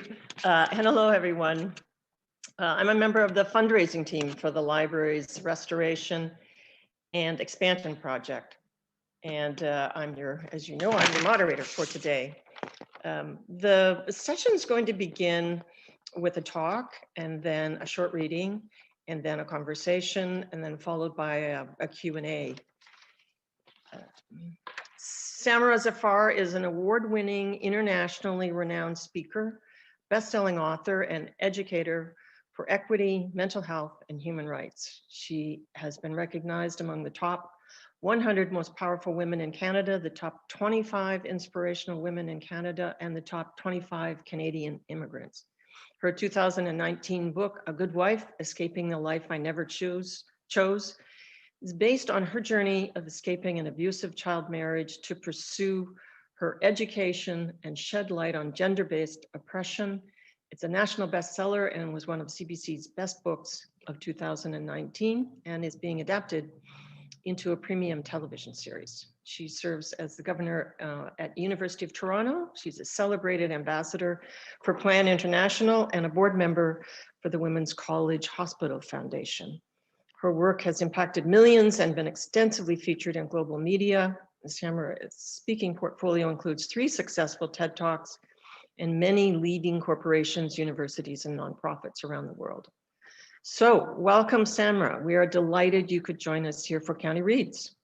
you. And hello, everyone. I'm a member of the fundraising team for the library's restoration and expansion project. And as you know, I'm your moderator for today. The session is going to begin with a talk and then a short reading and then a conversation and then followed by a Q&A. Samra Zafar is an award-winning, internationally renowned speaker, best-selling author, and educator for equity, mental health, and human rights. She has been recognized among the top 100 most powerful women in Canada, the top 25 inspirational women in Canada, and the top 25 Canadian immigrants. Her 2019 book, A Good Wife, Escaping the Life I Never Chose, is based on her journey of escaping an abusive child marriage to pursue her education and shed light on gender-based oppression. It's a national bestseller and was one of CBC's best books of 2019 and is being adapted into a premium television series. She serves as the governor at University of Toronto. She's a celebrated ambassador for Plan International and a board member for the Women's College Hospital Foundation. Her work has impacted millions and been extensively featured in global media. Samra's speaking portfolio includes 3 successful TED Talks and many leading corporations, universities, and nonprofits around the world. So welcome, Samra. We are delighted you could join us here for County Reads.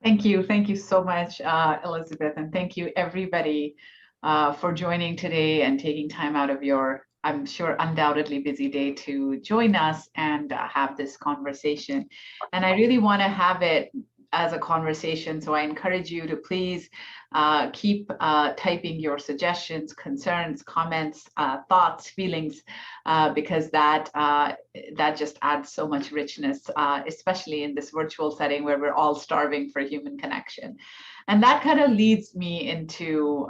Thank you. Thank you so much, Elizabeth. And thank you, everybody, for joining today and taking time out of your, I'm sure, undoubtedly busy day to join us and have this conversation. And I really want to have it as a conversation. So I encourage you to please keep typing your suggestions, concerns, comments, thoughts, feelings, because that just adds so much richness, especially in this virtual setting where we're all starving for human connection. And that kind of leads me into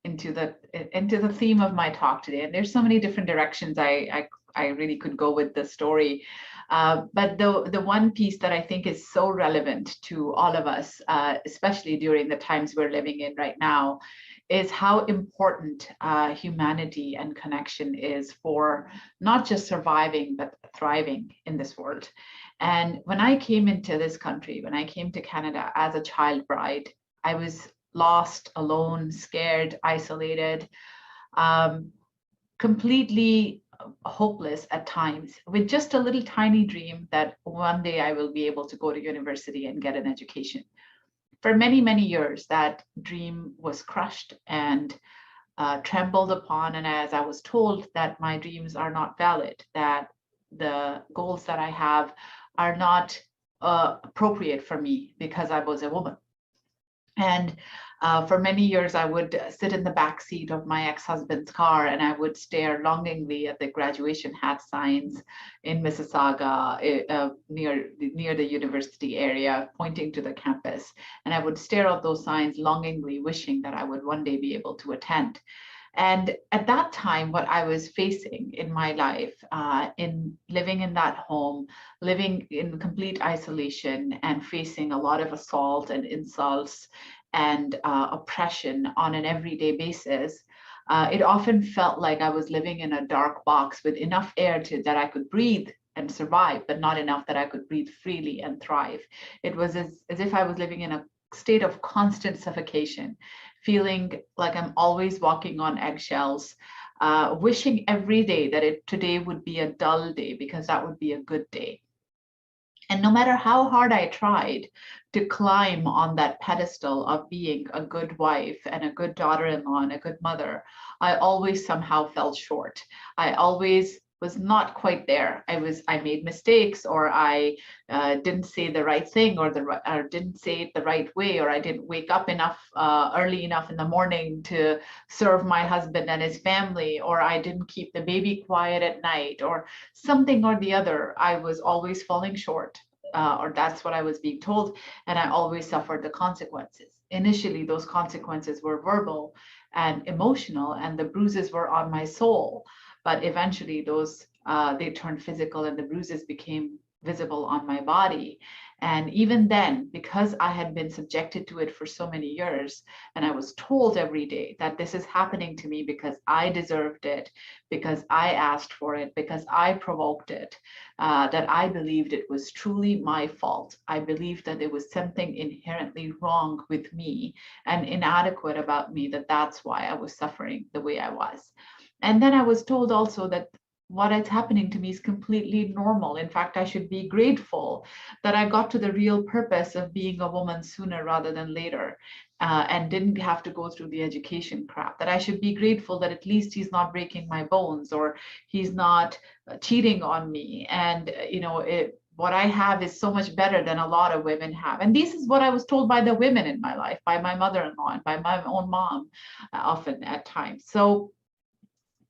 the theme of my talk today. And there's so many different directions I really could go with the story. But the one piece that I think is so relevant to all of us, especially during the times we're living in right now, is how important humanity and connection is for not just surviving, but thriving in this world. And when I came into this country, when I came to Canada as a child bride, I was lost, alone, scared, isolated, completely hopeless at times, with just a little tiny dream that one day I will be able to go to university and get an education. For many, many years, that dream was crushed and trampled upon. And as I was told that my dreams are not valid, that the goals that I have are not appropriate for me because I was a woman. And for many years, I would sit in the back seat of my ex-husband's car and I would stare longingly at the graduation hat signs in Mississauga near the university area, pointing to the campus. And I would stare at those signs longingly, wishing that I would one day be able to attend. And at that time, what I was facing in my life, in living in that home, living in complete isolation and facing a lot of assault and insults and oppression on an everyday basis, it often felt like I was living in a dark box with enough air that I could breathe and survive, but not enough that I could breathe freely and thrive. It was as if I was living in a state of constant suffocation, feeling like I'm always walking on eggshells, wishing every day that today would be a dull day because that would be a good day. And no matter how hard I tried to climb on that pedestal of being a good wife and a good daughter-in-law and a good mother, I always somehow fell short. I always was not quite there. I made mistakes, or I didn't say the right thing, or didn't say it the right way, or I didn't wake up early enough in the morning to serve my husband and his family, or I didn't keep the baby quiet at night, or something or the other. I was always falling short, or that's what I was being told, and I always suffered the consequences. Initially, those consequences were verbal and emotional, and the bruises were on my soul. But eventually they turned physical and the bruises became visible on my body. And even then, because I had been subjected to it for so many years, and I was told every day that this is happening to me because I deserved it, because I asked for it, because I provoked it, that I believed it was truly my fault. I believed that there was something inherently wrong with me and inadequate about me, that's why I was suffering the way I was. And then I was told also that what is happening to me is completely normal. In fact, I should be grateful that I got to the real purpose of being a woman sooner rather than later, and didn't have to go through the education crap. That I should be grateful that at least he's not breaking my bones, or he's not cheating on me. And, what I have is so much better than a lot of women have. And this is what I was told by the women in my life, by my mother-in-law and by my own mom, often at times. So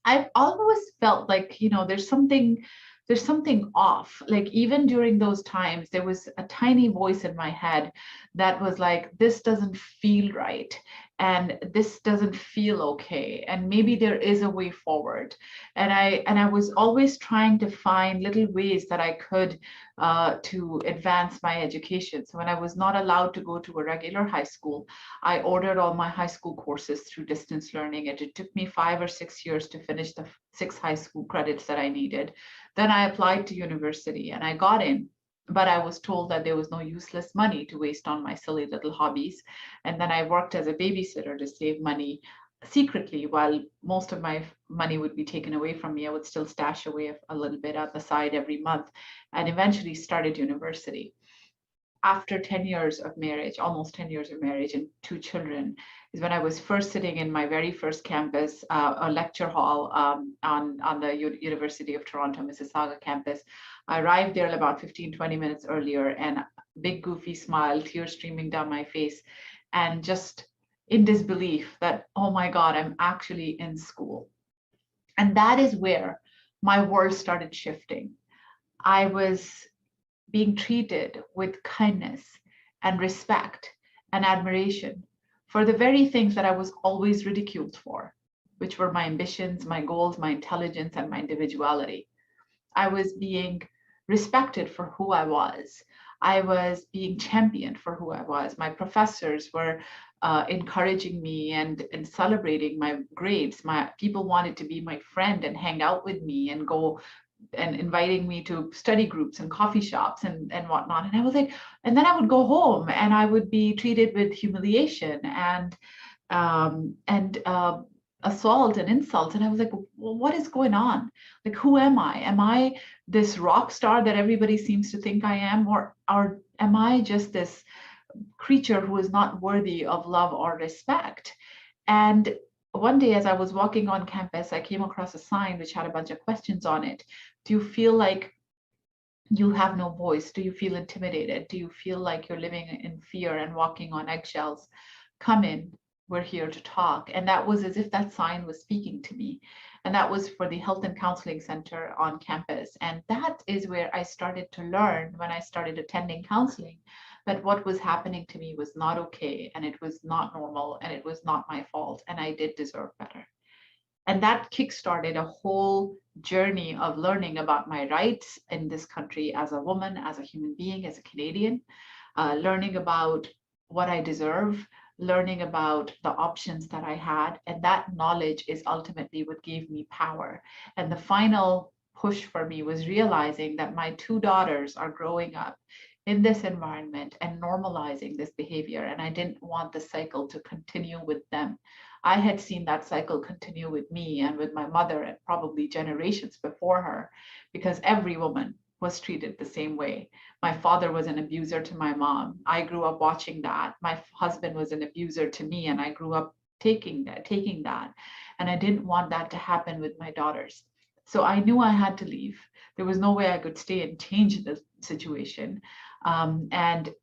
I've always felt like, there's something off. Like even during those times, there was a tiny voice in my head that was like, this doesn't feel right. And this doesn't feel okay. And maybe there is a way forward. And I was always trying to find little ways that I could to advance my education. So when I was not allowed to go to a regular high school, I ordered all my high school courses through distance learning. It took me 5 or 6 years to finish the 6 high school credits that I needed. Then I applied to university and I got in, but I was told that there was no useless money to waste on my silly little hobbies. And then I worked as a babysitter to save money secretly. While most of my money would be taken away from me, I would still stash away a little bit at the side every month, and eventually started university. After 10 years of marriage, almost 10 years of marriage and 2 children, is when I was first sitting in my very first campus, a lecture hall, on the University of Toronto, Mississauga campus. I arrived there about 15, 20 minutes earlier, and big goofy smile, tears streaming down my face, and just in disbelief that, oh my God, I'm actually in school. And that is where my world started shifting. I was being treated with kindness and respect and admiration for the very things that I was always ridiculed for, which were my ambitions, my goals, my intelligence, and my individuality. I was being respected for who I was. I was being championed for who I was. My professors were encouraging me and celebrating my grades. My people wanted to be my friend and hang out with me and go and inviting me to study groups and coffee shops and whatnot. And I was like, and then I would go home and I would be treated with humiliation and assault and insult. And I was like, well, what is going on? Like, who am I? Am I this rock star that everybody seems to think I am? Or am I just this creature who is not worthy of love or respect? And one day, as I was walking on campus, I came across a sign which had a bunch of questions on it. Do you feel like you have no voice? Do you feel intimidated? Do you feel like you're living in fear and walking on eggshells? Come in, we're here to talk. And that was as if that sign was speaking to me. And that was for the Health and Counseling Center on campus. And that is where I started to learn, when I started attending counseling, that what was happening to me was not okay, and it was not normal, and it was not my fault, and I did deserve better. And that kickstarted a whole journey of learning about my rights in this country as a woman, as a human being, as a Canadian, learning about what I deserve, learning about the options that I had. And that knowledge is ultimately what gave me power. And the final push for me was realizing that my 2 daughters are growing up in this environment and normalizing this behavior. And I didn't want the cycle to continue with them. I had seen that cycle continue with me and with my mother and probably generations before her, because every woman was treated the same way. My father was an abuser to my mom. I grew up watching that. My husband was an abuser to me, and I grew up taking that. And I didn't want that to happen with my daughters. So I knew I had to leave. There was no way I could stay and change the situation. And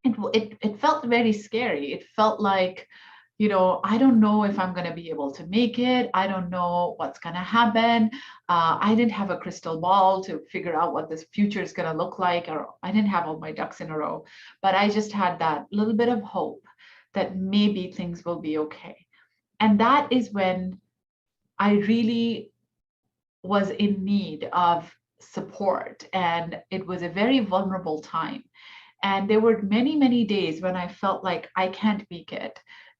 it felt very scary. It felt like, I don't know if I'm going to be able to make it. I don't know what's going to happen. I didn't have a crystal ball to figure out what this future is going to look like, or I didn't have all my ducks in a row, but I just had that little bit of hope that maybe things will be okay. And that is when I really was in need of support. And it was a very vulnerable time. And there were many, many days when I felt like I can't make it.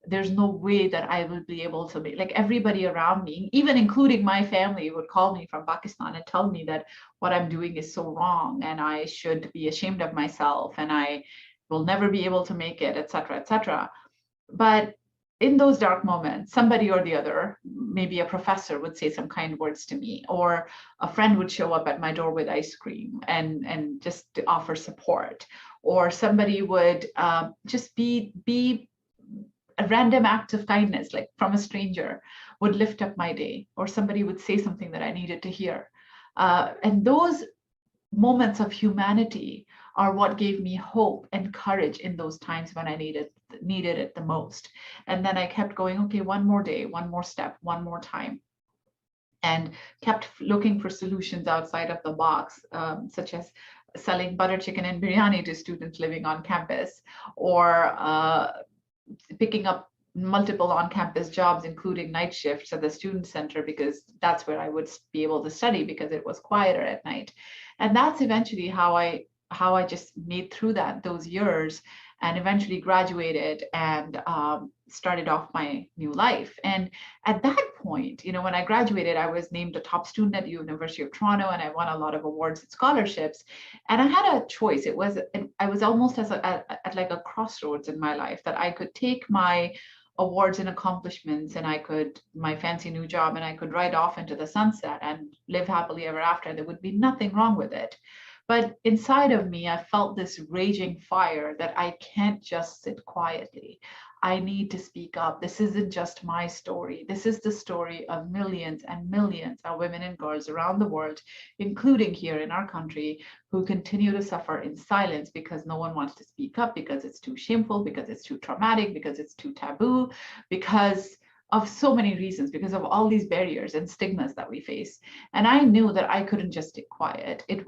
There's no way that I will be able to make, like everybody around me, even including my family, would call me from Pakistan and tell me that what I'm doing is so wrong and I should be ashamed of myself and I will never be able to make it, et cetera, et cetera. But in those dark moments, somebody or the other, maybe a professor would say some kind words to me, or a friend would show up at my door with ice cream and just to offer support, or somebody would just be a random act of kindness, like from a stranger, would lift up my day, or somebody would say something that I needed to hear. And those moments of humanity are what gave me hope and courage in those times when I needed it the most. And then I kept going, okay, one more day, one more step, one more time, and kept looking for solutions outside of the box, such as selling butter chicken and biryani to students living on campus, or picking up multiple on-campus jobs, including night shifts at the student center, because that's where I would be able to study because it was quieter at night. And that's eventually how I just made through those years, and eventually graduated and started off my new life. And at that point, when I graduated, I was named a top student at the University of Toronto, and I won a lot of awards and scholarships. And I had a choice. I was almost at like a crossroads in my life, that I could take my awards and accomplishments and my fancy new job, and I could ride off into the sunset and live happily ever after. There would be nothing wrong with it. But inside of me, I felt this raging fire that I can't just sit quietly. I need to speak up. This isn't just my story. This is the story of millions and millions of women and girls around the world, including here in our country, who continue to suffer in silence because no one wants to speak up, because it's too shameful, because it's too traumatic, because it's too taboo, because of so many reasons, because of all these barriers and stigmas that we face. And I knew that I couldn't just stay quiet. It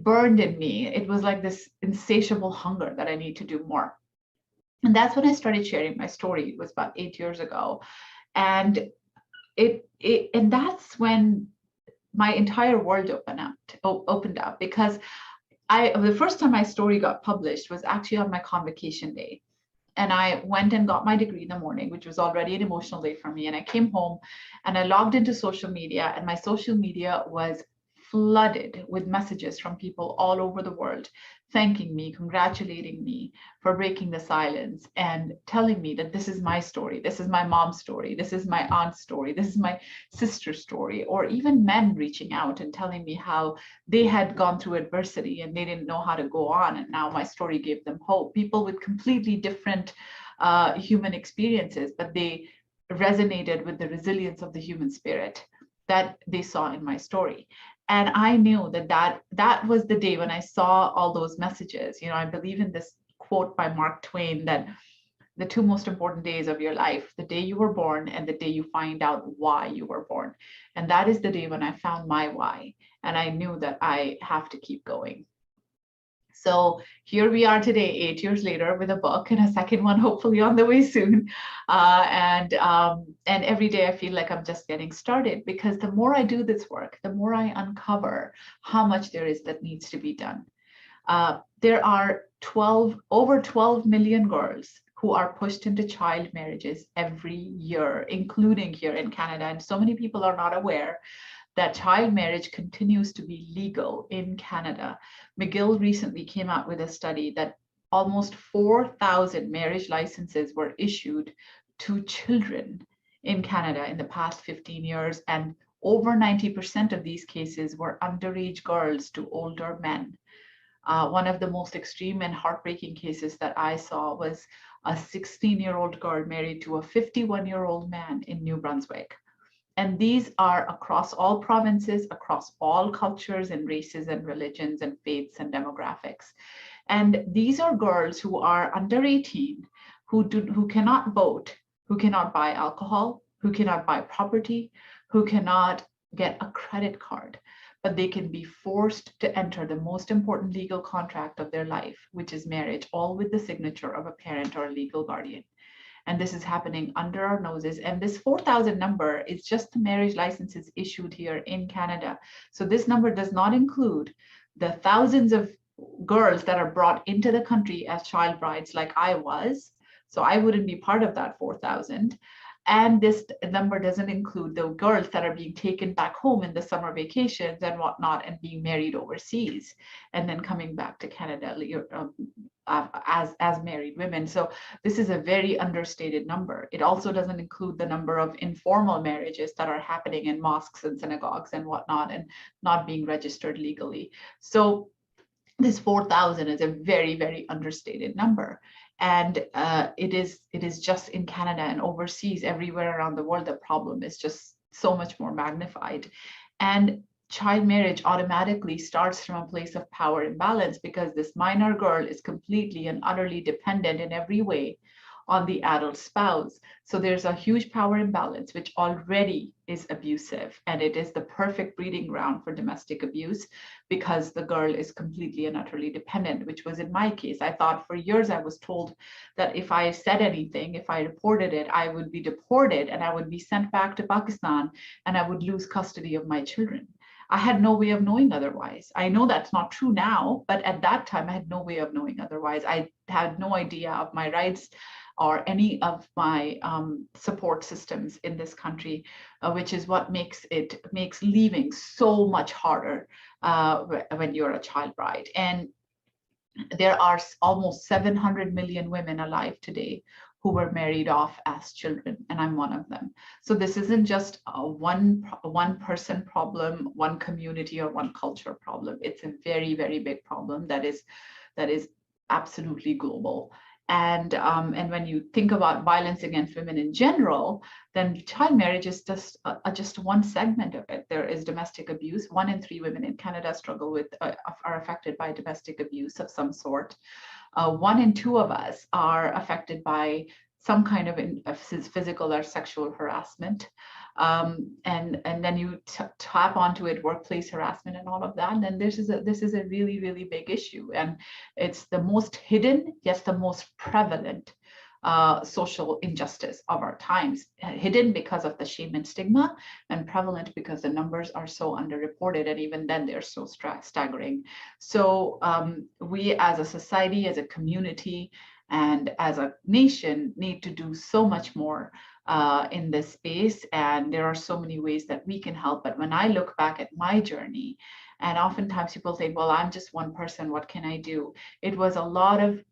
burned in me. It was like this insatiable hunger that I need to do more. And that's when I started sharing my story. It was about 8 years ago. And and that's when my entire world opened up, because the first time my story got published was actually on my convocation day. And I went and got my degree in the morning, which was already an emotional day for me. And I came home and I logged into social media, and my social media was flooded with messages from people all over the world, thanking me, congratulating me for breaking the silence, and telling me that this is my story, this is my mom's story, this is my aunt's story, this is my sister's story, or even men reaching out and telling me how they had gone through adversity and they didn't know how to go on, and now my story gave them hope. People with completely different human experiences, but they resonated with the resilience of the human spirit that they saw in my story. And I knew that was the day when I saw all those messages. I believe in this quote by Mark Twain, that the two most important days of your life, the day you were born and the day you find out why you were born. And that is the day when I found my why. And I knew that I have to keep going. So here we are today, 8 years later, with a book and a second one hopefully on the way soon. And every day I feel like I'm just getting started, because the more I do this work, the more I uncover how much there is that needs to be done. There are over 12 million girls who are pushed into child marriages every year, including here in Canada. And so many people are not aware that child marriage continues to be legal in Canada. McGill recently came out with a study that almost 4,000 marriage licenses were issued to children in Canada in the past 15 years, and over 90% of these cases were underage girls to older men. One of the most extreme and heartbreaking cases that I saw was a 16-year-old girl married to a 51-year-old man in New Brunswick. And these are across all provinces, across all cultures and races and religions and faiths and demographics. And these are girls who are under 18, who cannot vote, who cannot buy alcohol, who cannot buy property, who cannot get a credit card, but they can be forced to enter the most important legal contract of their life, which is marriage, all with the signature of a parent or a legal guardian. And this is happening under our noses. And this 4,000 number is just the marriage licenses issued here in Canada. So this number does not include the thousands of girls that are brought into the country as child brides, like I was. So I wouldn't be part of that 4,000. And this number doesn't include the girls that are being taken back home in the summer vacations and whatnot and being married overseas and then coming back to Canada as married women. So this is a very understated number. It also doesn't include the number of informal marriages that are happening in mosques and synagogues and whatnot and not being registered legally. So this 4,000 is a very, very understated number. And it is just in Canada and overseas, everywhere around the world, the problem is just so much more magnified. And child marriage automatically starts from a place of power imbalance because this minor girl is completely and utterly dependent in every way on the adult spouse. So there's a huge power imbalance, which already is abusive. And it is the perfect breeding ground for domestic abuse because the girl is completely and utterly dependent, which was in my case. I thought for years I was told that if I said anything, if I reported it, I would be deported and I would be sent back to Pakistan and I would lose custody of my children. I had no way of knowing otherwise. I know that's not true now, but at that time I had no way of knowing otherwise. I had no idea of my rights or any of my support systems in this country, which is what makes leaving so much harder when you're a child bride. And there are almost 700 million women alive today who were married off as children, and I'm one of them. So this isn't just a one person problem, one community or one culture problem. It's a very, very big problem that is absolutely global. And when you think about violence against women in general, then child marriage is just one segment of it. There is domestic abuse. 1 in 3 women in Canada struggle with are affected by domestic abuse of some sort. 1 in 2 of us are affected by some kind of physical or sexual harassment. And then you tap onto it, workplace harassment and all of that. And then this is a really, really big issue. And it's the most hidden, yes, the most prevalent social injustice of our times, hidden because of the shame and stigma, and prevalent because the numbers are so underreported, and even then they're so staggering. So we as a society, as a community, and as a nation need to do so much more in this space, and there are so many ways that we can help. But when I look back at my journey, and oftentimes people think, well, I'm just one person, what can I do? It was a lot of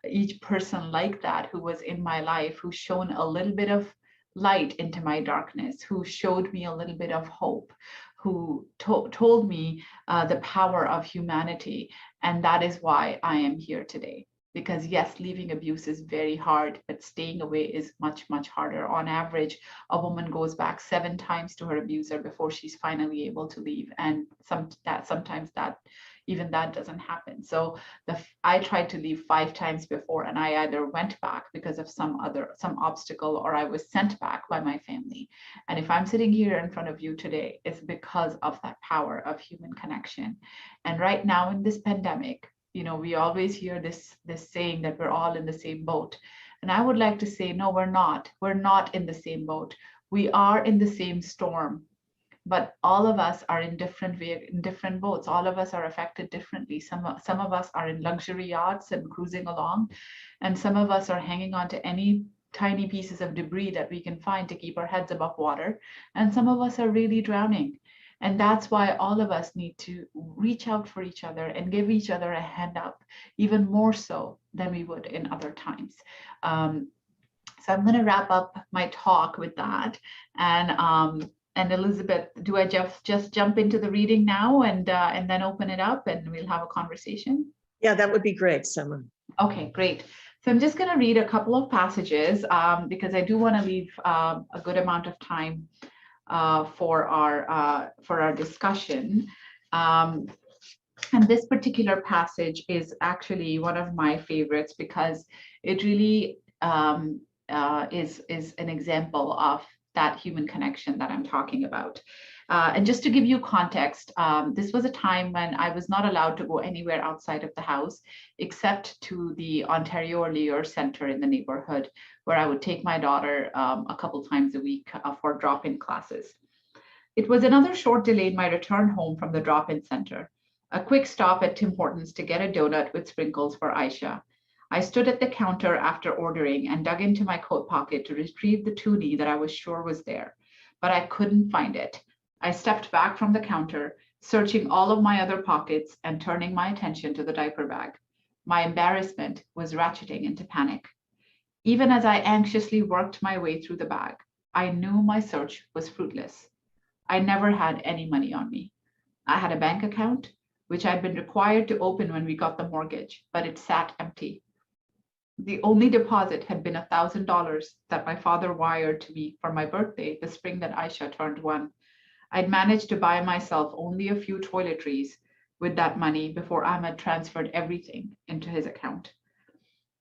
each person like that who was in my life, who shone a little bit of light into my darkness, who showed me a little bit of hope, who told me the power of humanity. And that is why I am here today. Because yes, leaving abuse is very hard, but staying away is much, much harder. On average, a woman goes back 7 times to her abuser before she's finally able to leave. And sometimes even that doesn't happen. So I tried to leave 5 times before, and I either went back because of some obstacle, or I was sent back by my family. And if I'm sitting here in front of you today, it's because of that power of human connection. And right now in this pandemic, we always hear this saying that we're all in the same boat. And I would like to say, no, we're not. We're not in the same boat. We are in the same storm, but all of us are in different boats. All of us are affected differently. Some of us are in luxury yachts and cruising along, and some of us are hanging on to any tiny pieces of debris that we can find to keep our heads above water. And some of us are really drowning. And that's why all of us need to reach out for each other and give each other a hand up, even more so than we would in other times. So I'm going to wrap up my talk with that. And Elizabeth, do I just jump into the reading now and then open it up and we'll have a conversation? Yeah, that would be great, Samra. Okay, great. So I'm just going to read a couple of passages because I do want to leave a good amount of time for our discussion. And this particular passage is actually one of my favorites because it really is an example of that human connection that I'm talking about. And just to give you context, this was a time when I was not allowed to go anywhere outside of the house, except to the Ontario Lear Center in the neighborhood, where I would take my daughter a couple times a week for drop-in classes. It was another short delay in my return home from the drop-in center. A quick stop at Tim Hortons to get a donut with sprinkles for Aisha. I stood at the counter after ordering and dug into my coat pocket to retrieve the toonie that I was sure was there, but I couldn't find it. I stepped back from the counter, searching all of my other pockets and turning my attention to the diaper bag. My embarrassment was ratcheting into panic. Even as I anxiously worked my way through the bag, I knew my search was fruitless. I never had any money on me. I had a bank account, which I'd been required to open when we got the mortgage, but it sat empty. The only deposit had been $1,000 that my father wired to me for my birthday the spring that Aisha turned 1. I'd managed to buy myself only a few toiletries with that money before Ahmed transferred everything into his account.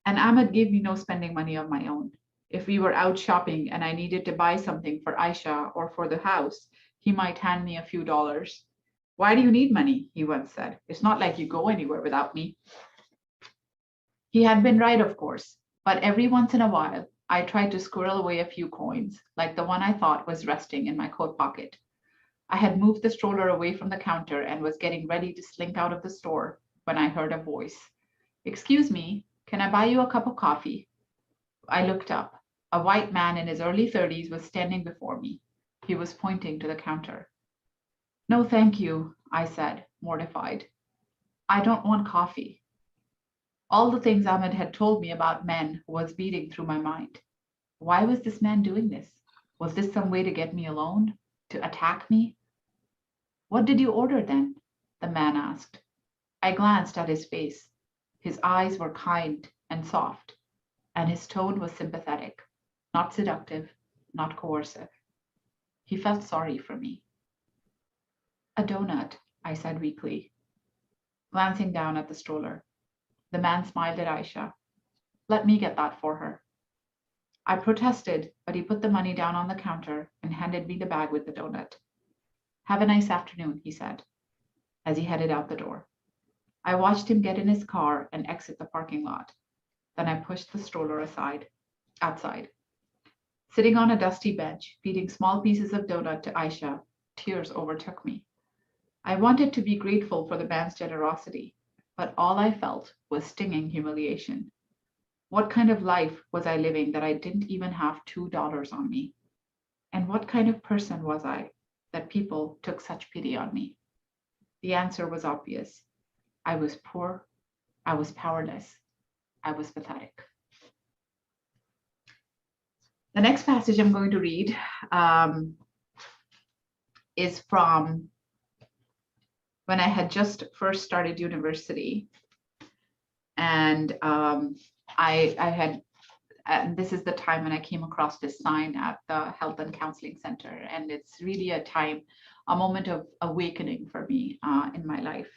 And Ahmed gave me no spending money of my own. If we were out shopping and I needed to buy something for Aisha or for the house, he might hand me a few dollars. "Why do you need money?" he once said. "It's not like you go anywhere without me." He had been right, of course, but every once in a while, I tried to squirrel away a few coins, like the one I thought was resting in my coat pocket. I had moved the stroller away from the counter and was getting ready to slink out of the store when I heard a voice. "Excuse me, can I buy you a cup of coffee?" I looked up. A white man in his early 30s was standing before me. He was pointing to the counter. "No, thank you," I said, mortified. "I don't want coffee." All the things Ahmed had told me about men was beating through my mind. Why was this man doing this? Was this some way to get me alone? To attack me? "What did you order then?" the man asked. I glanced at his face. His eyes were kind and soft, and his tone was sympathetic, not seductive, not coercive. He felt sorry for me. "A donut," I said weakly, glancing down at the stroller. The man smiled at Aisha. "Let me get that for her." I protested, but he put the money down on the counter and handed me the bag with the donut. "Have a nice afternoon," he said, as he headed out the door. I watched him get in his car and exit the parking lot. Then I pushed the stroller outside. Sitting on a dusty bench, feeding small pieces of donut to Aisha, tears overtook me. I wanted to be grateful for the man's generosity, but all I felt was stinging humiliation. What kind of life was I living that I didn't even have $2 on me? And what kind of person was I that people took such pity on me? The answer was obvious. I was poor, I was powerless, I was pathetic. The next passage I'm going to read is from when I had just first started university. And this is the time when I came across this sign at the Health and Counseling Center. And it's really a moment of awakening for me in my life.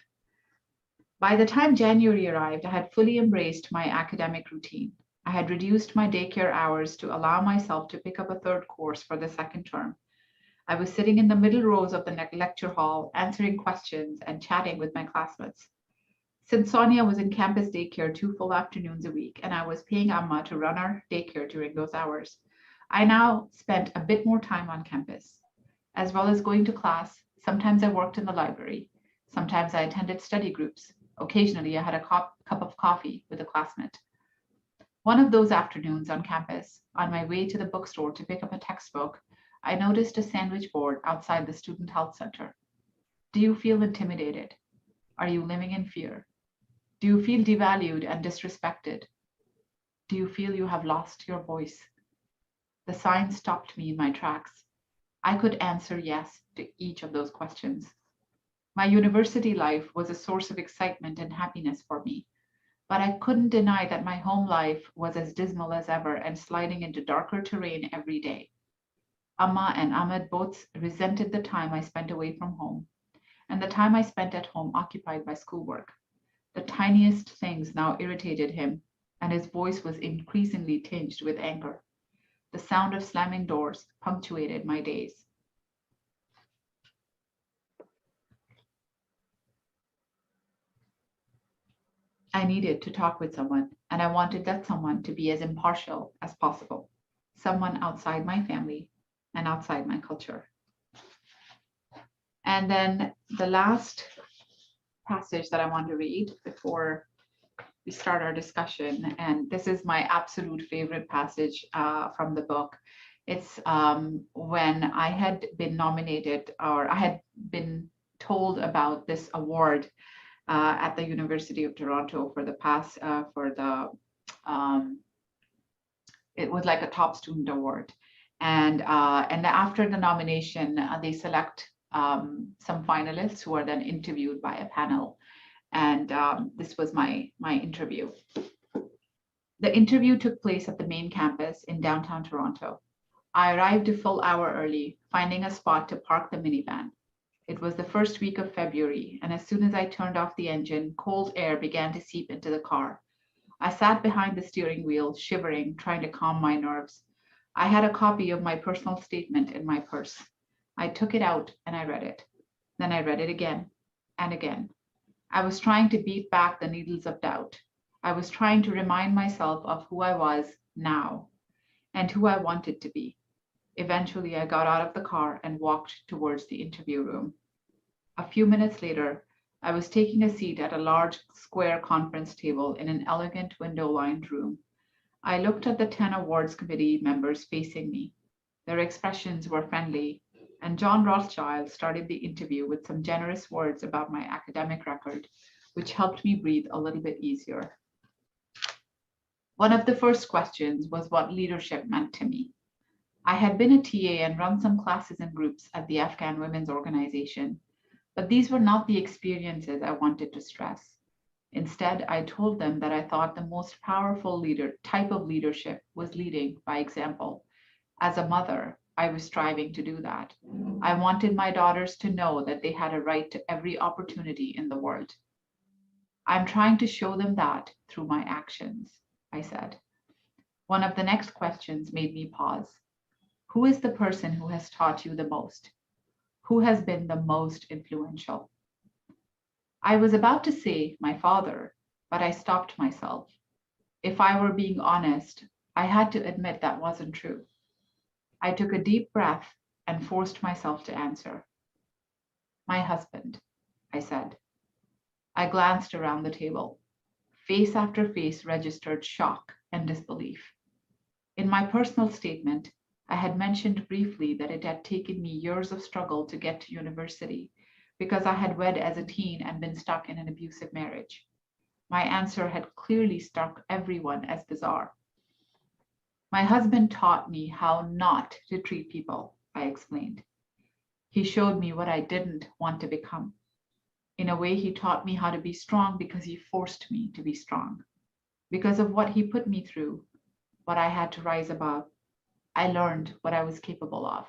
By the time January arrived, I had fully embraced my academic routine. I had reduced my daycare hours to allow myself to pick up a third course for the second term. I was sitting in the middle rows of the lecture hall, answering questions and chatting with my classmates. Since Sonia was in campus daycare 2 full afternoons a week, and I was paying Amma to run our daycare during those hours, I now spent a bit more time on campus. As well as going to class, sometimes I worked in the library. Sometimes I attended study groups. Occasionally, I had a cup of coffee with a classmate. One of those afternoons on campus, on my way to the bookstore to pick up a textbook, I noticed a sandwich board outside the Student Health Center. Do you feel intimidated? Are you living in fear? Do you feel devalued and disrespected? Do you feel you have lost your voice? The sign stopped me in my tracks. I could answer yes to each of those questions. My university life was a source of excitement and happiness for me, but I couldn't deny that my home life was as dismal as ever and sliding into darker terrain every day. Amma and Ahmed both resented the time I spent away from home and the time I spent at home occupied by schoolwork. The tiniest things now irritated him, and his voice was increasingly tinged with anger. The sound of slamming doors punctuated my days. I needed to talk with someone, and I wanted that someone to be as impartial as possible, someone outside my family and outside my culture. And then the last passage that I want to read before we start our discussion, and this is my absolute favorite passage from the book. It's when I had been nominated, or I had been told about this award at the University of Toronto for the past, it was like a top student award. And after the nomination, they select some finalists who are then interviewed by a panel. And this was my interview. The interview took place at the main campus in downtown Toronto. I arrived a full hour early, finding a spot to park the minivan. It was the first week of February, and as soon as I turned off the engine, cold air began to seep into the car. I sat behind the steering wheel, shivering, trying to calm my nerves. I had a copy of my personal statement in my purse. I took it out and I read it. Then I read it again and again. I was trying to beat back the needles of doubt. I was trying to remind myself of who I was now and who I wanted to be. Eventually, I got out of the car and walked towards the interview room. A few minutes later, I was taking a seat at a large square conference table in an elegant window-lined room. I looked at the 10 awards committee members facing me. Their expressions were friendly, and John Rothschild started the interview with some generous words about my academic record, which helped me breathe a little bit easier. One of the first questions was what leadership meant to me. I had been a TA and run some classes and groups at the Afghan Women's Organization, but these were not the experiences I wanted to stress. Instead, I told them that I thought the most powerful type of leadership was leading by example. As a mother, I was striving to do that. I wanted my daughters to know that they had a right to every opportunity in the world. I'm trying to show them that through my actions, I said. One of the next questions made me pause. Who is the person who has taught you the most? Who has been the most influential? I was about to say my father, but I stopped myself. If I were being honest, I had to admit that wasn't true. I took a deep breath and forced myself to answer. My husband, I said. I glanced around the table. Face after face registered shock and disbelief. In my personal statement, I had mentioned briefly that it had taken me years of struggle to get to university because I had wed as a teen and been stuck in an abusive marriage. My answer had clearly struck everyone as bizarre. My husband taught me how not to treat people, I explained. He showed me what I didn't want to become. In a way, he taught me how to be strong because he forced me to be strong. Because of what he put me through, what I had to rise above, I learned what I was capable of.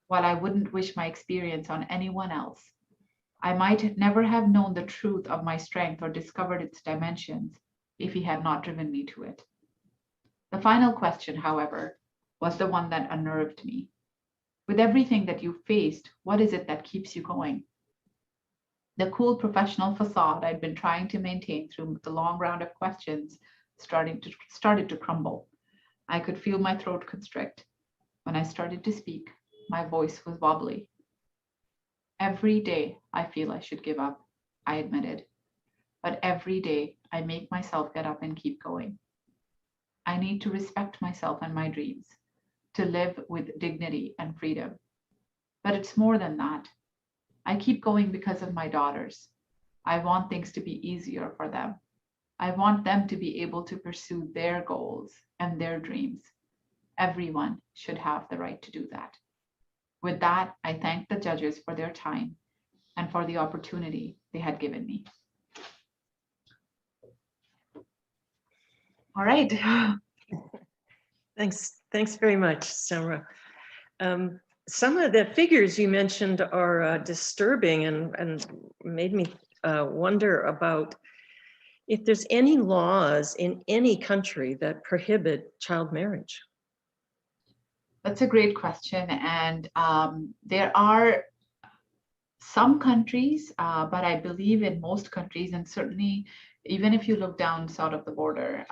While I wouldn't wish my experience on anyone else, I might never have known the truth of my strength or discovered its dimensions if he had not driven me to it. The final question, however, was the one that unnerved me. With everything that you've faced, what is it that keeps you going? The cool professional facade I'd been trying to maintain through the long round of questions started to crumble. I could feel my throat constrict. When I started to speak, my voice was wobbly. Every day I feel I should give up, I admitted. But every day I make myself get up and keep going. I need to respect myself and my dreams, to live with dignity and freedom. But it's more than that. I keep going because of my daughters. I want things to be easier for them. I want them to be able to pursue their goals and their dreams. Everyone should have the right to do that. With that, I thank the judges for their time and for the opportunity they had given me. All right. Thanks very much, Samra. Some of the figures you mentioned are disturbing and made me wonder about if there's any laws in any country that prohibit child marriage. That's a great question. And there are some countries, but I believe in most countries, and certainly even if you look down south of the border,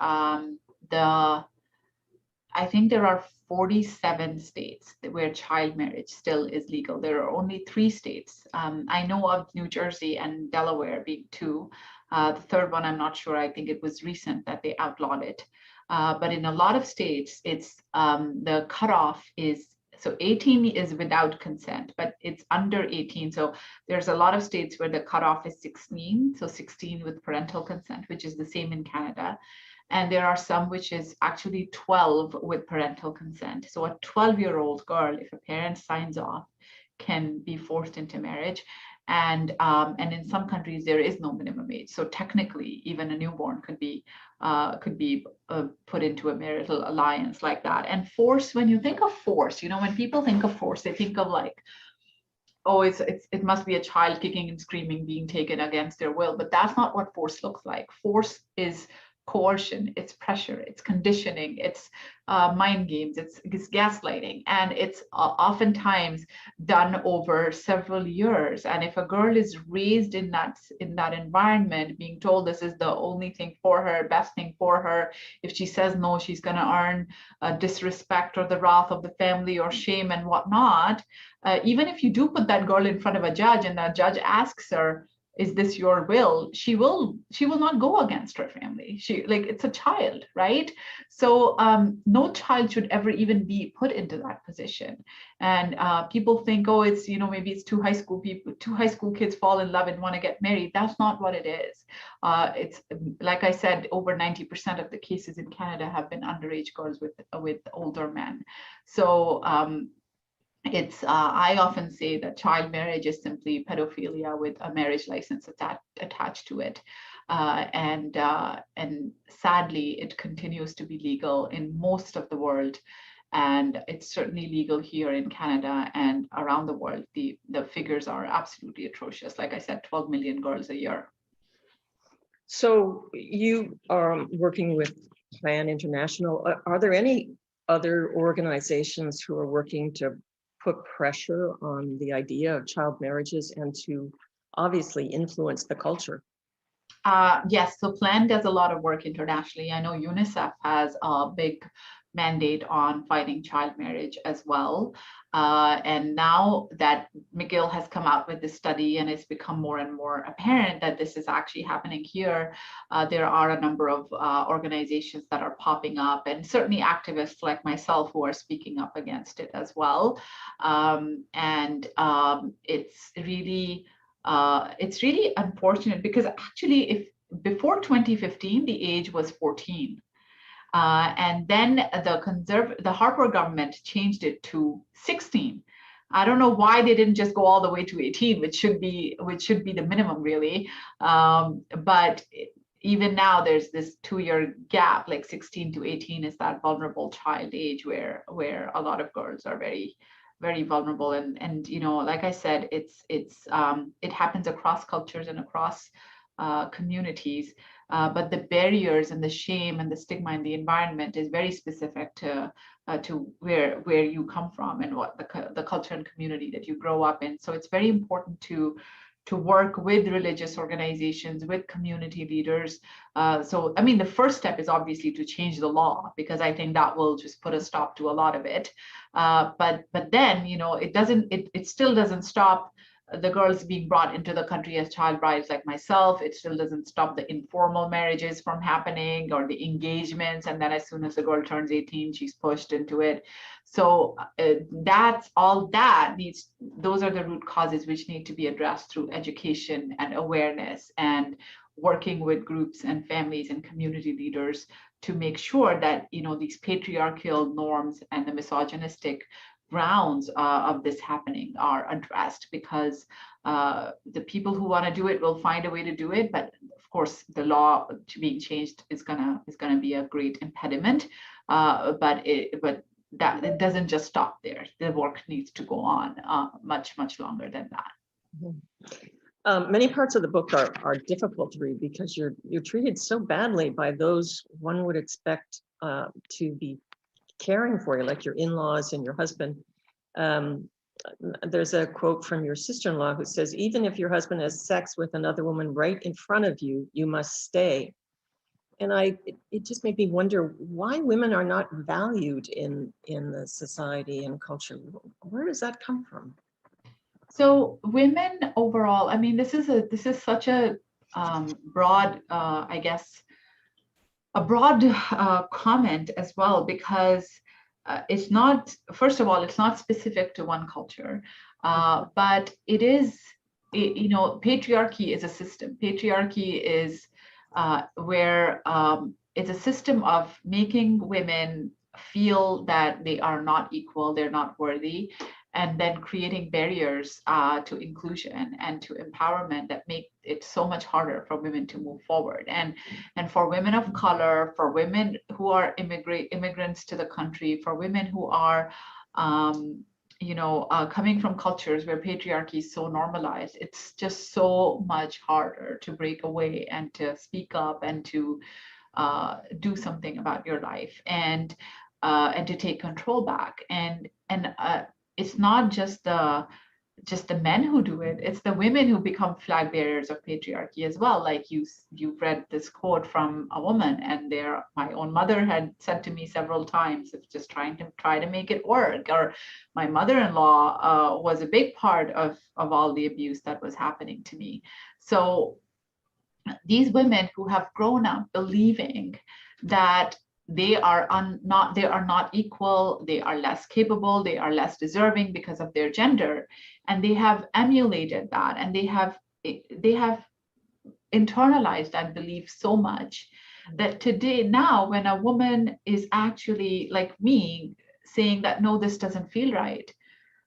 I think there are 47 states where child marriage still is legal. There are only 3 states. I know of New Jersey and Delaware being 2. The third one, I'm not sure. I think it was recent that they outlawed it. But in a lot of states, it's the cutoff is, so 18 is without consent, but it's under 18. So there's a lot of states where the cutoff is 16. So 16 with parental consent, which is the same in Canada. And there are some which is actually 12 with parental consent. So a 12-year-old girl, if a parent signs off, can be forced into marriage. And in some countries there is no minimum age. So technically, even a newborn could be put into a marital alliance like that. And force, when you think of force, you know, when people think of force, they think of like, oh, it must be a child kicking and screaming being taken against their will. But that's not what force looks like. Force is coercion, it's pressure, it's conditioning, it's mind games, it's gaslighting, and it's oftentimes done over several years. And if a girl is raised in that environment, being told this is the only thing for her, best thing for her, if she says no, she's going to earn disrespect or the wrath of the family or shame and whatnot. Even if you do put that girl in front of a judge and that judge asks her, is this your will, she will not go against her family. She, like, it's a child, right? So no child should ever even be put into that position. And people think, oh, it's, you know, maybe it's two high school kids fall in love and want to get married. That's not what it is. It's, like I said, over 90% of the cases in Canada have been underage girls with older men. So it's I often say that child marriage is simply pedophilia with a marriage license attached to it, and sadly it continues to be legal in most of the world, and it's certainly legal here in Canada and around the world. The figures are absolutely atrocious. Like I said, 12 million girls a year. So you are working with Plan International. Are there any other organizations who are working to put pressure on the idea of child marriages and to obviously influence the culture? Yes, so Plan does a lot of work internationally. I know UNICEF has a big mandate on fighting child marriage as well. And now that McGill has come out with this study and it's become more and more apparent that this is actually happening here, there are a number of organizations that are popping up, and certainly activists like myself who are speaking up against it as well. It's really unfortunate because actually, if before 2015, the age was 14. And then the Harper government changed it to 16. I don't know why they didn't just go all the way to 18, which should be the minimum, really. But even now, there's this 2-year gap, like 16 to 18 is that vulnerable child age where a lot of girls are very, very vulnerable. And you know, like I said, it happens across cultures and across communities. But the barriers and the shame and the stigma in the environment is very specific to where you come from and what the culture and community that you grow up in. So it's very important to work with religious organizations, with community leaders. So, I mean, the first step is obviously to change the law, because I think that will just put a stop to a lot of it. But then, you know, it still doesn't stop the girls being brought into the country as child brides like myself. It still doesn't stop the informal marriages from happening or the engagements. And then as soon as the girl turns 18, she's pushed into it. So that's all that needs. Those are the root causes which need to be addressed through education and awareness and working with groups and families and community leaders to make sure that, you know, these patriarchal norms and the misogynistic grounds of this happening are addressed, because the people who want to do it will find a way to do it. But of course, the law to being changed is gonna be a great impediment. But that it doesn't just stop there. The work needs to go on much longer than that. Mm-hmm. Many parts of the book are difficult to read because you're treated so badly by those one would expect to be caring for you, like your in-laws and your husband. there's a quote from your sister-in-law who says, even if your husband has sex with another woman right in front of you, you must stay. And it just made me wonder why women are not valued in the society and culture. Where does that come from? So women overall, I mean, this is such a broad, I guess, a broad comment as well, because it's not, first of all, it's not specific to one culture, but it is, you know, patriarchy is a system. Patriarchy is where it's a system of making women feel that they are not equal, they're not worthy, and then creating barriers to inclusion and to empowerment that make it so much harder for women to move forward. And for women of color, for women who are immigrants to the country, for women who are coming from cultures where patriarchy is so normalized, it's just so much harder to break away and to speak up and to do something about your life and to take control back. And it's not just the men who do it, it's the women who become flag bearers of patriarchy as well. Like you've read this quote from a woman, and my own mother had said to me several times, it's just try to make it work. Or my mother-in-law was a big part of all the abuse that was happening to me. So these women who have grown up believing that they are not equal, they are less capable, they are less deserving because of their gender, and they have emulated that, and they have internalized that belief so much that today, now, when a woman is actually like me saying that no, this doesn't feel right,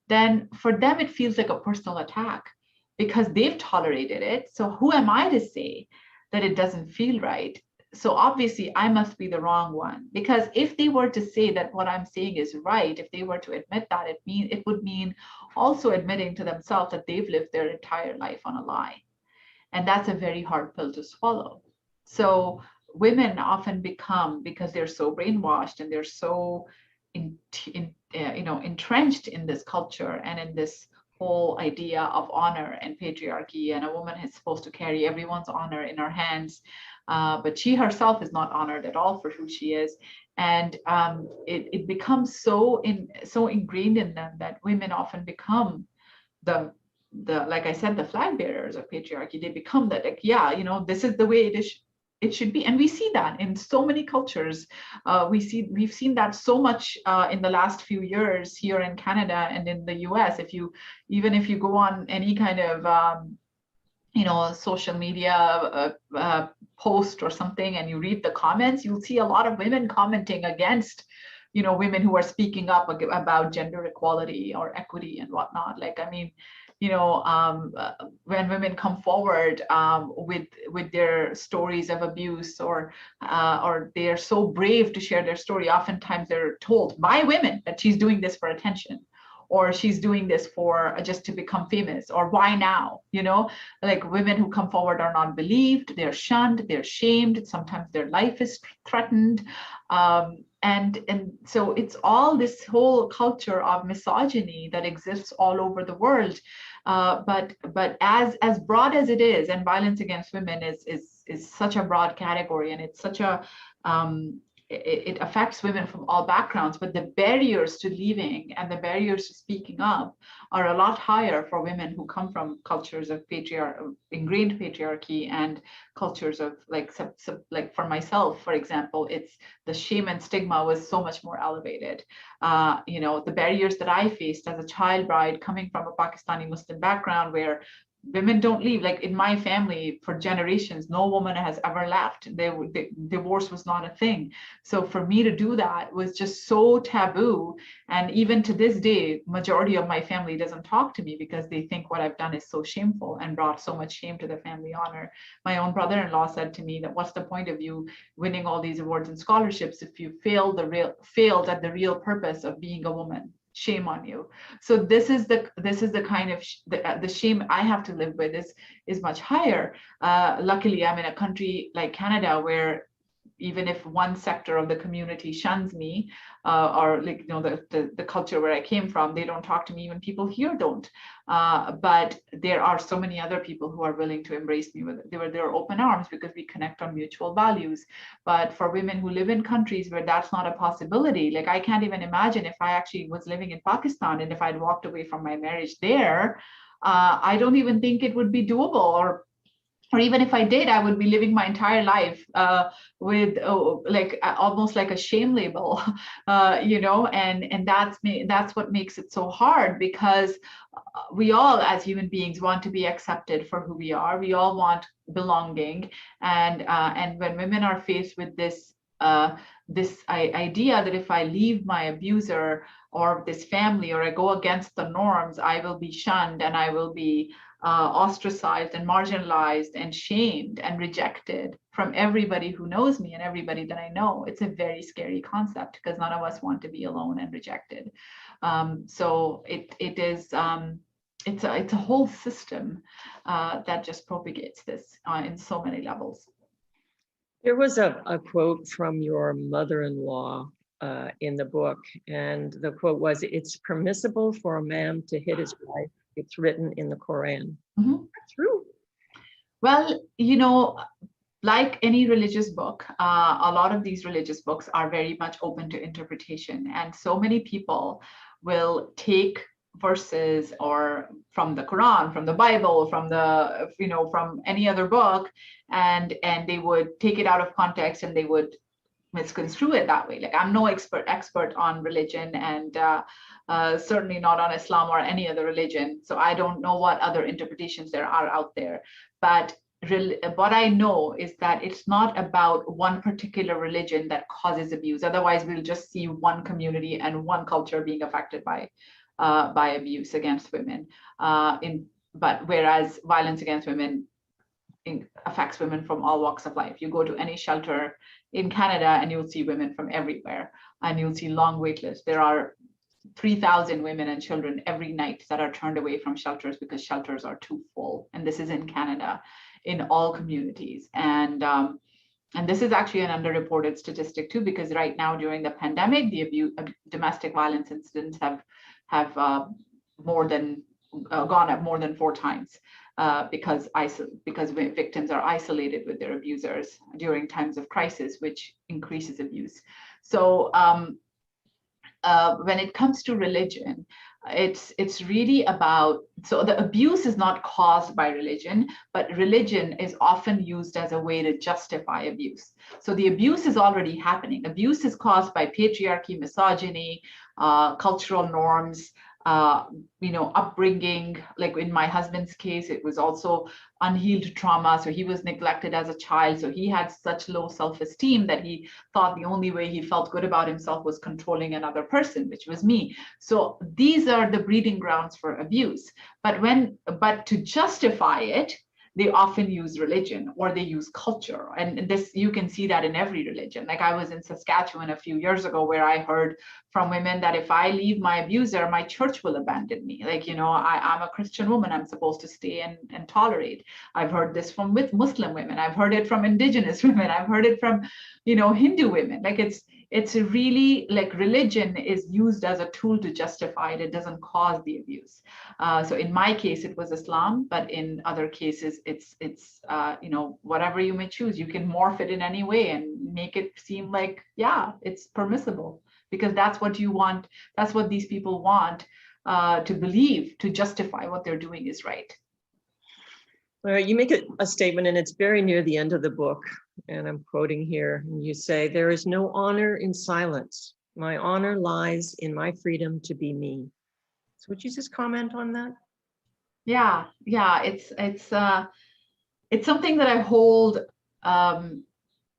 then for them it feels like a personal attack because they've tolerated it. So who am I to say that it doesn't feel right? So obviously I must be the wrong one, because if they were to say that what I'm saying is right, if they were to admit that, it would mean also admitting to themselves that they've lived their entire life on a lie. And that's a very hard pill to swallow. So women often become, because they're so brainwashed and they're so entrenched in this culture and in this whole idea of honor and patriarchy, and a woman is supposed to carry everyone's honor in her hands, but she herself is not honored at all for who she is. And it becomes so ingrained in them that women often become the like I said, the flag bearers of patriarchy. They become that, like, yeah, this is the way it should be. And we see that in so many cultures. We've seen that so much in the last few years here in Canada and in the US. Even if you go on any kind of social media post or something, and you read the comments, you'll see a lot of women commenting against women who are speaking up about gender equality or equity and whatnot. Like, I mean, when women come forward with their stories of abuse, or they are so brave to share their story, oftentimes they're told by women that she's doing this for attention, or she's doing this for just to become famous, or why now? Like, women who come forward are not believed, they're shunned, they're shamed, sometimes their life is threatened. And so it's all this whole culture of misogyny that exists all over the world. But as broad as it is, and violence against women is such a broad category, and it's such a it affects women from all backgrounds, but the barriers to leaving and the barriers to speaking up are a lot higher for women who come from cultures of ingrained patriarchy, and cultures of like for myself, for example, it's the shame and stigma was so much more elevated. The barriers that I faced as a child bride coming from a Pakistani Muslim background, where women don't leave. Like, in my family, for generations, no woman has ever left. Divorce was not a thing. So for me to do that was just so taboo. And even to this day, majority of my family doesn't talk to me because they think what I've done is so shameful and brought so much shame to the family honor. My own brother-in-law said to me that, what's the point of you winning all these awards and scholarships if you failed at the real purpose of being a woman? Shame on you. So this is the kind of the shame I have to live with is much higher. Luckily, I'm in a country like Canada where even if one sector of the community shuns me, or like, you know, the culture where I came from, they don't talk to me, even people here don't. But there are so many other people who are willing to embrace me with their open arms, because we connect on mutual values. But for women who live in countries where that's not a possibility, like I can't even imagine if I actually was living in Pakistan and if I'd walked away from my marriage there, I don't even think it would be doable, or even if I did, I would be living my entire life with almost like a shame label, you know, and that's what makes it so hard, because we all as human beings want to be accepted for who we are. We all want belonging, and when women are faced with this idea that if I leave my abuser or this family, or I go against the norms, I will be shunned and I will be ostracized and marginalized and shamed and rejected from everybody who knows me and everybody that I know. It's a very scary concept, because none of us want to be alone and rejected. So it is it's a whole system that just propagates this in so many levels. There was a quote from your mother-in-law in the book, and the quote was, "It's permissible for a man to hit his wife. It's written in the Quran." Mm-hmm. True. Well, you know, like any religious book, a lot of these religious books are very much open to interpretation. And so many people will take verses or from the Quran, from the Bible, from the, you know, from any other book, and they would take it out of context and they would misconstrue it that way. Like, I'm no expert on religion, and certainly not on Islam or any other religion. So I don't know what other interpretations there are out there. But what I know is that it's not about one particular religion that causes abuse. Otherwise, we'll just see one community and one culture being affected by abuse against women. But whereas violence against women affects women from all walks of life. You go to any shelter in Canada and you'll see women from everywhere, and you'll see long wait lists. There are 3,000 women and children every night that are turned away from shelters because shelters are too full. And this is in Canada, in all communities. And this is actually an underreported statistic too, because right now during the pandemic, the domestic violence incidents have more than gone up more than 4 times. Because victims are isolated with their abusers during times of crisis, which increases abuse. So when it comes to religion, it's really about, so the abuse is not caused by religion, but religion is often used as a way to justify abuse. So the abuse is already happening. Abuse is caused by patriarchy, misogyny, cultural norms, you know, upbringing. Like in my husband's case, it was also unhealed trauma. So he was neglected as a child. So he had such low self-esteem that he thought the only way he felt good about himself was controlling another person, which was me. So these are the breeding grounds for abuse. But to justify it, they often use religion or they use culture. And this, you can see that in every religion. Like I was in Saskatchewan a few years ago where I heard from women that if I leave my abuser, my church will abandon me. Like, you know, I'm a Christian woman, I'm supposed to stay and tolerate. I've heard this from with Muslim women. I've heard it from Indigenous women. I've heard it from, you know, Hindu women. Like it's really like religion is used as a tool to justify it. It doesn't cause the abuse. So in my case, it was Islam, but in other cases, it's you know, whatever you may choose, you can morph it in any way and make it seem like, yeah, it's permissible, because that's what you want. That's what these people want to believe, to justify what they're doing is right. You make a statement, and it's very near the end of the book, and I'm quoting here, and you say, "There is no honor in silence. My honor lies in my freedom to be me." So would you just comment on that? Yeah, it's something that I hold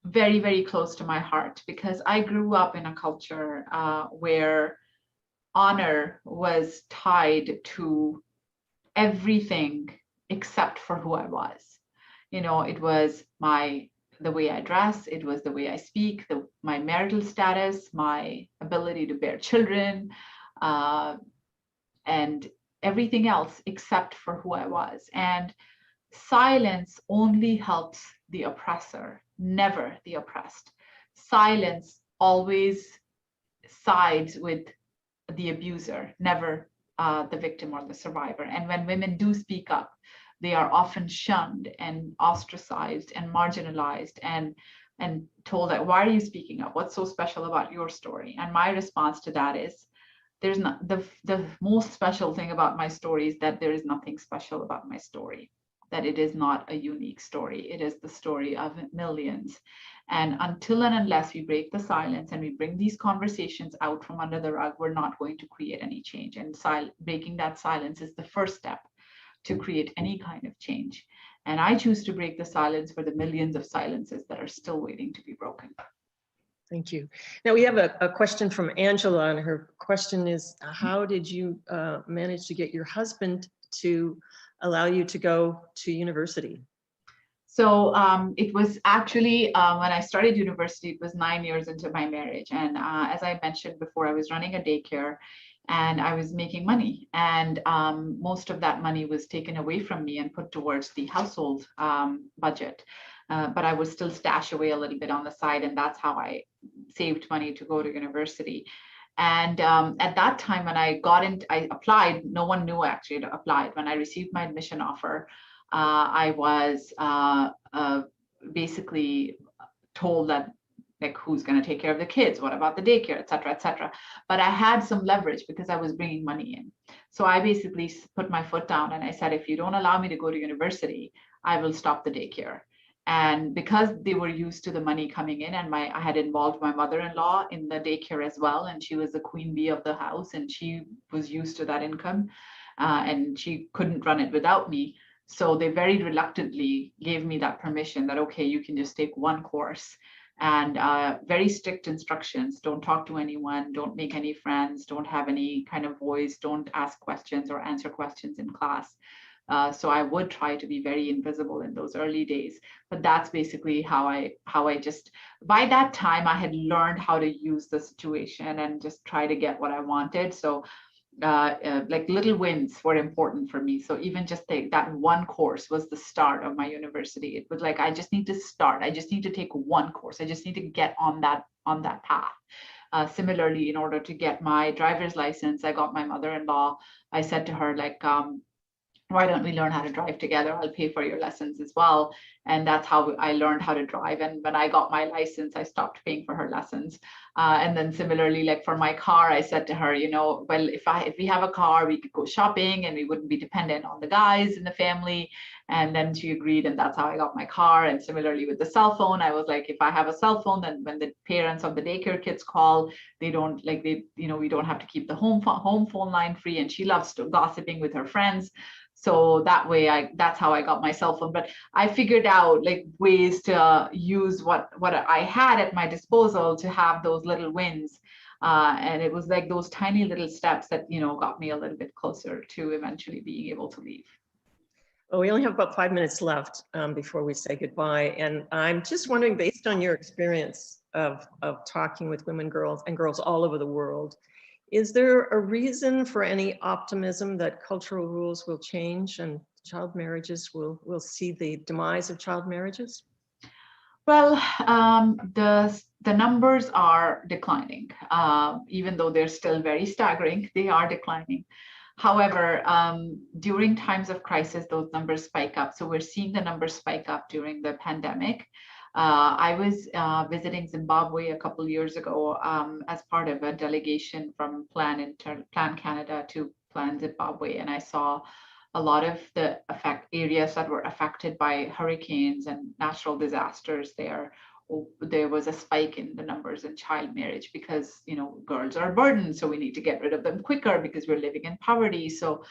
very, very close to my heart, because I grew up in a culture where honor was tied to everything except for who I was. You know, it was the way I dress, it was the way I speak, my marital status, my ability to bear children, and everything else except for who I was. And silence only helps the oppressor, never the oppressed. silence always sides with the abuser, never the victim or the survivor. And when women do speak up, they are often shunned and ostracized and marginalized and told that, why are you speaking up? What's so special about your story? And my response to that is, there's not the most special thing about my story is that there is nothing special about my story, that it is not a unique story. It is the story of millions. And until and unless we break the silence and we bring these conversations out from under the rug, we're not going to create any change. And breaking that silence is the first step to create any kind of change. And I choose to break the silence for the millions of silences that are still waiting to be broken. Thank you. Now we have a question from Angela, and her question is, how did you manage to get your husband to allow you to go to university? So it was actually when I started university, it was 9 years into my marriage. And as I mentioned before, I was running a daycare and I was making money. And most of that money was taken away from me and put towards the household budget. But I would still stash away a little bit on the side. And that's how I saved money to go to university. And at that time, when I applied, no one knew I actually applied. When I received my admission offer, I was basically told that, like, who's going to take care of the kids? What about the daycare, et cetera, et cetera. But I had some leverage because I was bringing money in. So I basically put my foot down and I said, if you don't allow me to go to university, I will stop the daycare. And because they were used to the money coming in, and I had involved my mother-in-law in the daycare as well, and she was the queen bee of the house, and she was used to that income, and she couldn't run it without me. So they very reluctantly gave me that permission that, okay, you can just take one course, and very strict instructions. Don't talk to anyone, don't make any friends, don't have any kind of voice, don't ask questions or answer questions in class. So I would try to be very invisible in those early days, but that's basically how I just, by that time, I had learned how to use the situation and just try to get what I wanted. So like little wins were important for me. So even just that one course was the start of my university. It was like, I just need to start. I just need to take one course. I just need to get on that path. Similarly, in order to get my driver's license, I got my mother-in-law. I said to her, like, why don't we learn how to drive together? I'll pay for your lessons as well. And that's how I learned how to drive. And when I got my license, I stopped paying for her lessons. And then similarly, like for my car, I said to her, you know, well, if we have a car, we could go shopping and we wouldn't be dependent on the guys in the family. And then she agreed, and that's how I got my car. And similarly with the cell phone, I was like, if I have a cell phone, then when the parents of the daycare kids call, we don't have to keep the home phone line free. And she loves gossiping with her friends. So that way, that's how I got my cell phone. But I figured out like ways to use what I had at my disposal to have those little wins. And it was like those tiny little steps that, you know, got me a little bit closer to eventually being able to leave. Well, we only have about 5 minutes left before we say goodbye. And I'm just wondering, based on your experience of talking with women, girls, and girls all over the world, is there a reason for any optimism that cultural rules will change and child marriages will see the demise of child marriages? Well, the numbers are declining, even though they're still very staggering. They are declining. However, during times of crisis, those numbers spike up. So we're seeing the numbers spike up during the pandemic. I was visiting Zimbabwe a couple years ago as part of a delegation from Plan Canada to Plan Zimbabwe, and I saw a lot of the areas that were affected by hurricanes and natural disasters there. There was a spike in the numbers in child marriage because, you know, girls are a burden, so we need to get rid of them quicker because we're living in poverty. So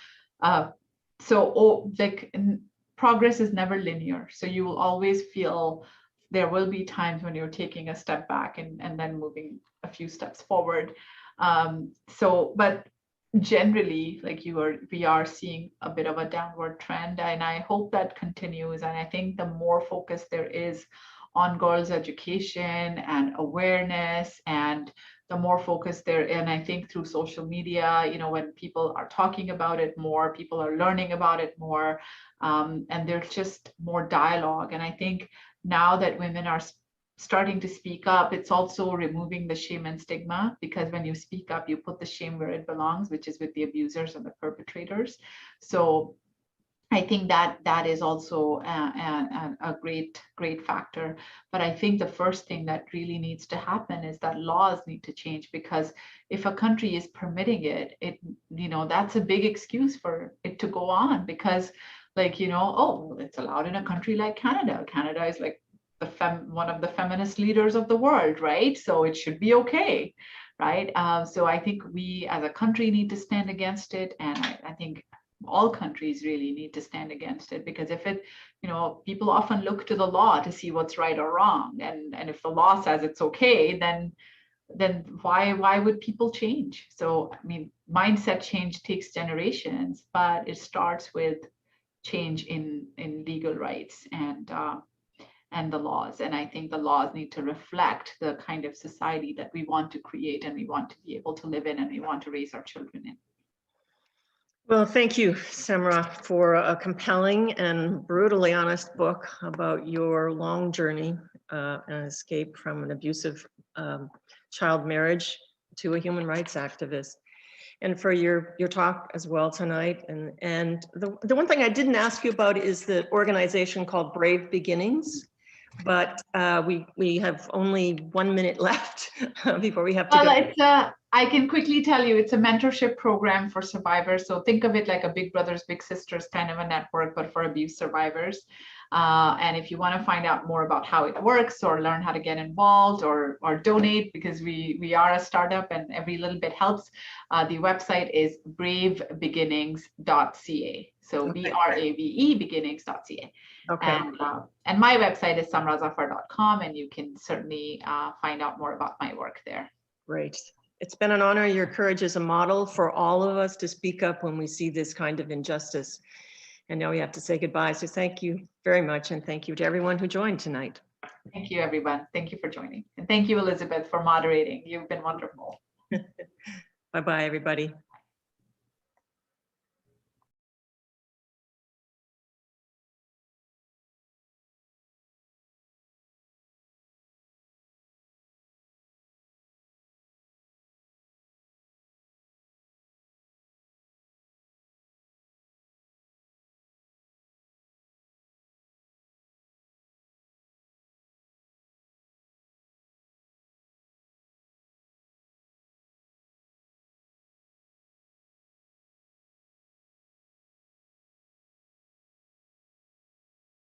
progress is never linear. So you will always feel there will be times when you're taking a step back and then moving a few steps forward. But generally, like we are seeing a bit of a downward trend, and I hope that continues. And I think the more focus there is on girls' education and awareness, and the more focus there, and I think through social media, you know, when people are talking about it more, people are learning about it more, and there's just more dialogue. And I think now that women are starting to speak up, it's also removing the shame and stigma, because when you speak up, you put the shame where it belongs, which is with the abusers and the perpetrators. So I think that is also a great factor. But I think the first thing that really needs to happen is that laws need to change, because if a country is permitting it, that's a big excuse for it to go on, because oh, it's allowed in a country like Canada. Canada is like one of the feminist leaders of the world, right? So it should be okay, right? So I think we as a country need to stand against it, and I think all countries really need to stand against it, because if it, people often look to the law to see what's right or wrong, and if the law says it's okay, then why would people change? So I mean, mindset change takes generations, but it starts with change in legal rights and the laws. And I think the laws need to reflect the kind of society that we want to create and we want to be able to live in and we want to raise our children in. Well, thank you, Samra, for a compelling and brutally honest book about your long journey and escape from an abusive child marriage to a human rights activist, and for your talk as well tonight. And the one thing I didn't ask you about is the organization called Brave Beginnings, but we have only 1 minute left before we have to go. I can quickly tell you, it's a mentorship program for survivors. So think of it like a Big Brothers Big Sisters kind of a network, but for abuse survivors. And if you want to find out more about how it works, or learn how to get involved, or donate, because we are a startup and every little bit helps, the website is bravebeginnings.ca. So Okay. BRAVE beginnings.ca. Okay. And my website is samrazafar.com, and you can certainly find out more about my work there. Great. It's been an honor. Your courage is a model for all of us to speak up when we see this kind of injustice. And now we have to say goodbye. So thank you very much. And thank you to everyone who joined tonight. Thank you, everyone. Thank you for joining. And thank you, Elizabeth, for moderating. You've been wonderful. Bye-bye, everybody.